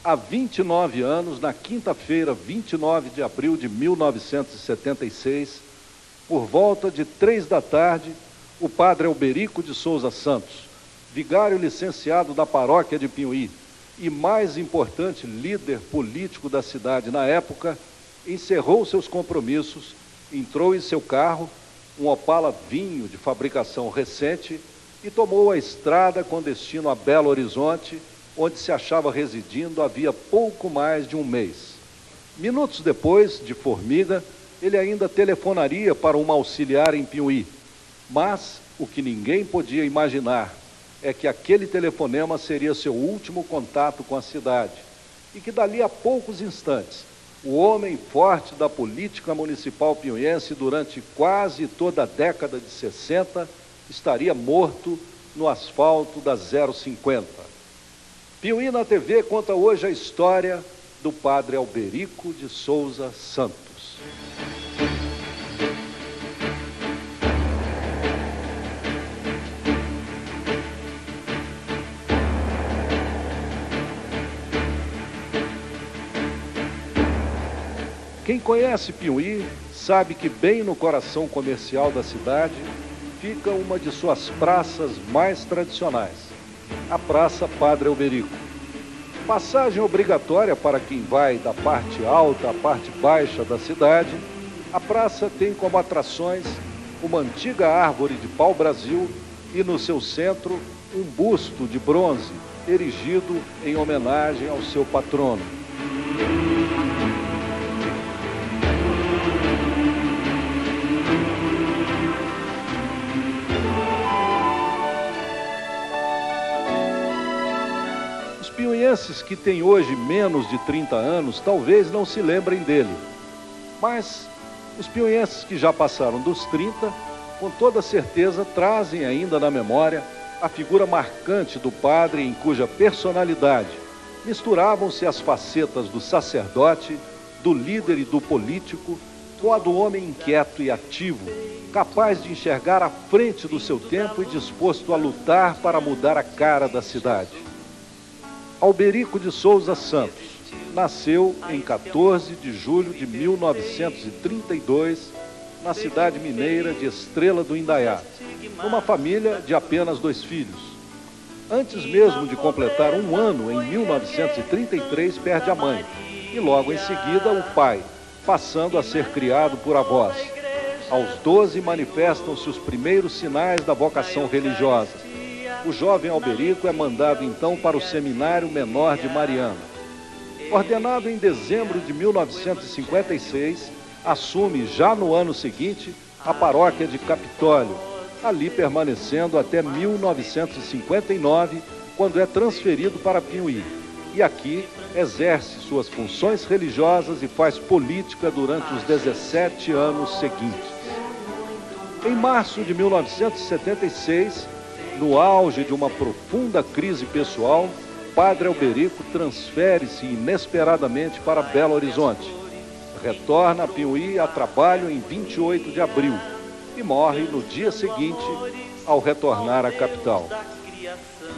há 29 anos, na quinta-feira, 29 de abril de 1976, por volta de 3 da tarde, o padre Alberico de Souza Santos, vigário licenciado da paróquia de Pinhuí e mais importante líder político da cidade na época, encerrou seus compromissos, entrou em seu carro, um Opala Vinho de fabricação recente, e tomou a estrada com destino a Belo Horizonte, onde se achava residindo havia pouco mais de um mês. Minutos depois, de Formiga, ele ainda telefonaria para uma auxiliar em Pinhuí, mas o que ninguém podia imaginar é que aquele telefonema seria seu último contato com a cidade e que dali a poucos instantes, o homem forte da política municipal pinhuense durante quase toda a década de 60 estaria morto no asfalto da 050. Pinhuí na TV conta hoje a história do padre Alberico de Souza Santos. Quem conhece Pinhuí sabe que bem no coração comercial da cidade fica uma de suas praças mais tradicionais, a Praça Padre Alberico. Passagem obrigatória para quem vai da parte alta à parte baixa da cidade, a praça tem como atrações uma antiga árvore de pau-brasil e no seu centro um busto de bronze erigido em homenagem ao seu patrono. Os pinhuenses que têm hoje menos de 30 anos talvez não se lembrem dele, mas os pinhuenses que já passaram dos 30, com toda certeza trazem ainda na memória a figura marcante do padre em cuja personalidade misturavam-se as facetas do sacerdote, do líder e do político, com a do homem inquieto e ativo, capaz de enxergar à frente do seu tempo e disposto a lutar para mudar a cara da cidade. Alberico de Souza Santos nasceu em 14 de julho de 1932, na cidade mineira de Estrela do Indaiá, numa família de apenas 2 filhos. Antes mesmo de completar 1 ano, em 1933, perde a mãe, e logo em seguida o pai, passando a ser criado por avós. Aos 12 manifestam-se os primeiros sinais da vocação religiosa. O jovem Alberico é mandado então para o Seminário Menor de Mariana. Ordenado em dezembro de 1956, assume já no ano seguinte a paróquia de Capitólio, ali permanecendo até 1959, quando é transferido para Pinhuí. E aqui exerce suas funções religiosas e faz política durante os 17 anos seguintes. Em março de 1976, no auge de uma profunda crise pessoal, Padre Alberico transfere-se inesperadamente para Belo Horizonte. Retorna a Pinhuí a trabalho em 28 de abril e morre no dia seguinte, ao retornar à capital.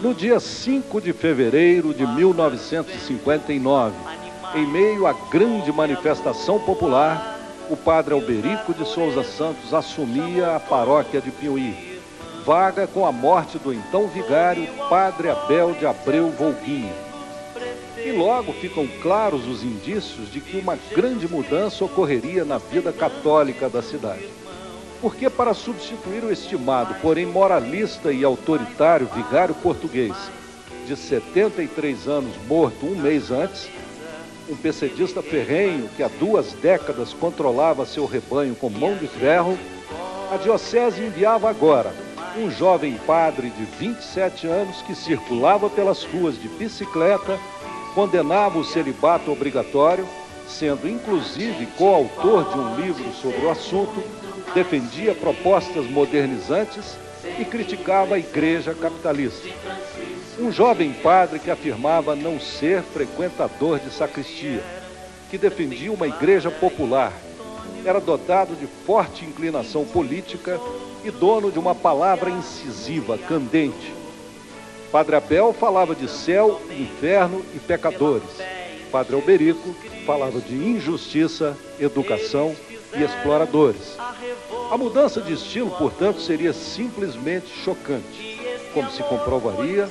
No dia 5 de fevereiro de 1959, em meio à grande manifestação popular, o Padre Alberico de Souza Santos assumia a paróquia de Pinhuí, vaga com a morte do então vigário Padre Abel de Abreu Volguinho. E logo ficam claros os indícios de que uma grande mudança ocorreria na vida católica da cidade. Porque para substituir o estimado, porém moralista e autoritário vigário português, de 73 anos, morto 1 mês antes, um pessedista ferrenho que há 2 décadas controlava seu rebanho com mão de ferro, a diocese enviava agora um jovem padre de 27 anos que circulava pelas ruas de bicicleta, condenava o celibato obrigatório, sendo inclusive coautor de um livro sobre o assunto, defendia propostas modernizantes e criticava a igreja capitalista. Um jovem padre que afirmava não ser frequentador de sacristia, que defendia uma igreja popular, era dotado de forte inclinação política e dono de uma palavra incisiva, candente. Padre Abel falava de céu, inferno e pecadores. Padre Alberico falava de injustiça, educação e exploradores. A mudança de estilo, portanto, seria simplesmente chocante, como se comprovaria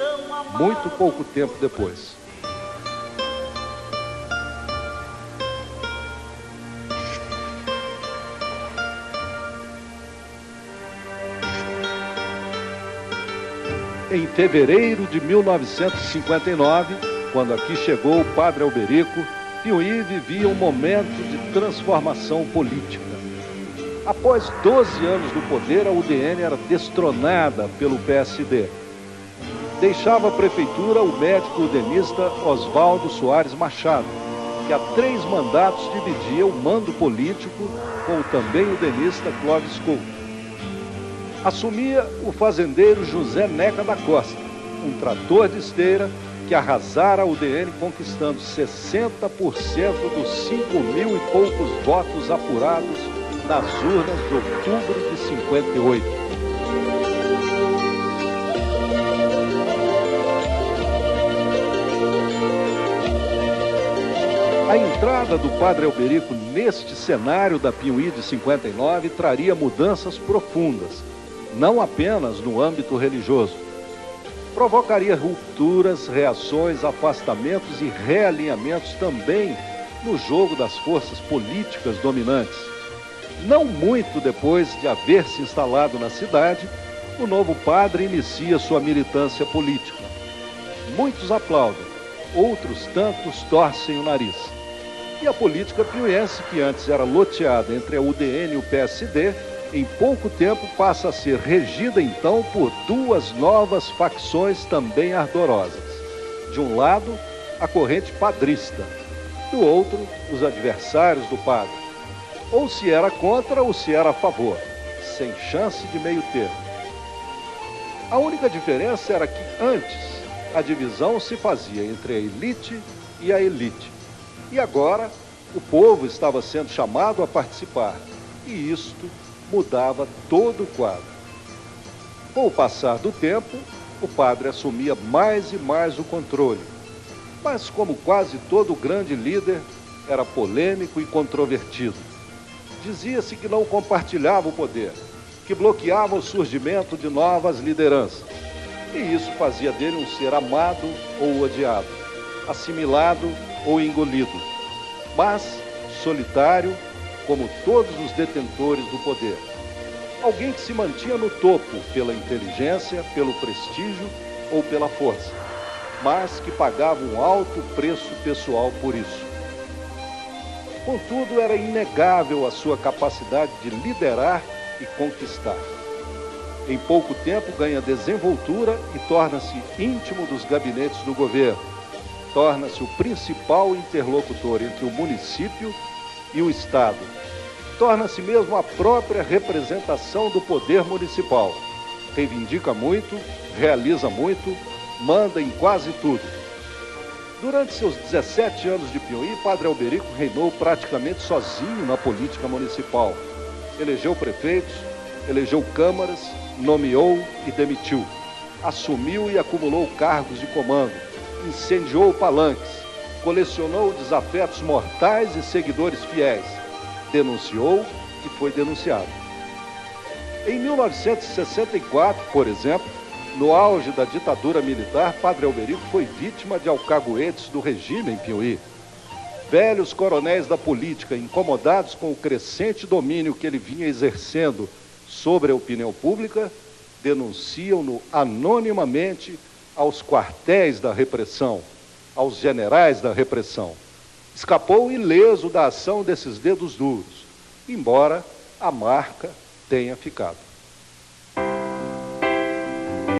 muito pouco tempo depois. Em fevereiro de 1959, quando aqui chegou o Padre Alberico, Piuí vivia um momento de transformação política. Após 12 anos no poder, a UDN era destronada pelo PSD. Deixava a prefeitura o médico udenista Oswaldo Soares Machado, que há 3 mandatos dividia o mando político com o também udenista Clóvis Couto. Assumia o fazendeiro José Neca da Costa, um trator de esteira que arrasara a UDN conquistando 60% dos 5.000 e poucos votos apurados nas urnas de outubro de 58. A entrada do Padre Alberico neste cenário da Piuí de 59 traria mudanças profundas, não apenas no âmbito religioso. Provocaria rupturas, reações, afastamentos e realinhamentos também no jogo das forças políticas dominantes. Não muito depois de haver se instalado na cidade, o novo padre inicia sua militância política. Muitos aplaudem, outros tantos torcem o nariz. E a política piuiense, que antes era loteada entre a UDN e o PSD, em pouco tempo passa a ser regida então por 2 novas facções também ardorosas. De um lado, a corrente padrista, do outro, os adversários do padre. Ou se era contra ou se era a favor, sem chance de meio termo. A única diferença era que antes a divisão se fazia entre a elite e a elite. E agora o povo estava sendo chamado a participar, e isto mudava todo o quadro. Com o passar do tempo, o padre assumia mais e mais o controle. Mas, como quase todo grande líder, era polêmico e controvertido. Dizia-se que não compartilhava o poder, que bloqueava o surgimento de novas lideranças. E isso fazia dele um ser amado ou odiado, assimilado ou engolido, mas solitário, como todos os detentores do poder. Alguém que se mantinha no topo pela inteligência, pelo prestígio ou pela força, mas que pagava um alto preço pessoal por isso. Contudo, era inegável a sua capacidade de liderar e conquistar. Em pouco tempo ganha desenvoltura e torna-se íntimo dos gabinetes do governo. Torna-se o principal interlocutor entre o município e o Estado. Torna-se mesmo a própria representação do poder municipal. Reivindica muito, realiza muito, manda em quase tudo. Durante seus 17 anos de Piuí, Padre Alberico reinou praticamente sozinho na política municipal. Elegeu prefeitos, elegeu câmaras, nomeou e demitiu. Assumiu e acumulou cargos de comando. Incendiou palanques. Colecionou desafetos mortais e seguidores fiéis. Denunciou e foi denunciado. Em 1964, por exemplo, no auge da ditadura militar, Padre Alberico foi vítima de alcaguetes do regime em Piuí. Velhos coronéis da política, incomodados com o crescente domínio que ele vinha exercendo sobre a opinião pública, denunciam-no anonimamente aos quartéis da repressão, aos generais da repressão. Escapou ileso da ação desses dedos duros, embora a marca tenha ficado.